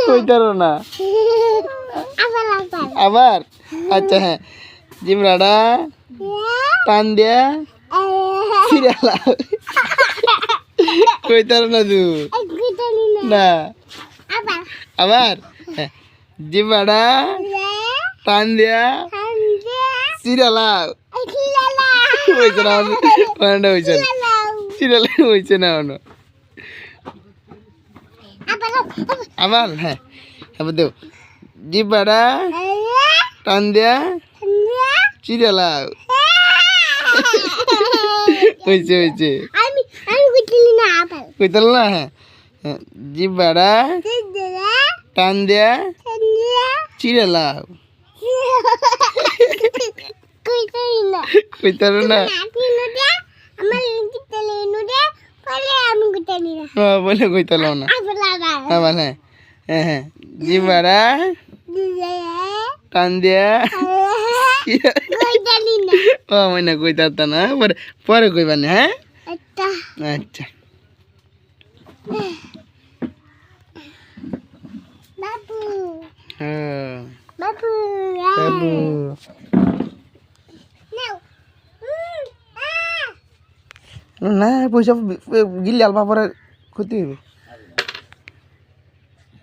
কইতারো না আবার আচ্ছা হ্যাঁ জিমরাটা টান দিয়া সিরিয়ালা কইতারো না তু না আবার হ্যাঁ জিমরাটা টান দিয়া সিরিয়ালা হয়েছে না ওখানটা হয়েছে না সিরিয়াল হয়েছে না অন্য আবার হ্যাঁ এবার দেও জিব্বাটা টান দিয়া সিরিয়ালা হয়েছে হয়েছে কইতাল না হ্যাঁ জিব্বাটা টান দিয়া সিরিয়ালা কইতাল না বলে কইতাল না আবার হ্যাঁ হ্যাঁ হ্যাঁ জিব্বাটা টান দিয়া ও মনে কইতা না পরে কইবা না হ্যাঁ আচ্ছা বাবু বাবু না পয়সা গিলে আলবা পরে ক্ষতি হইবে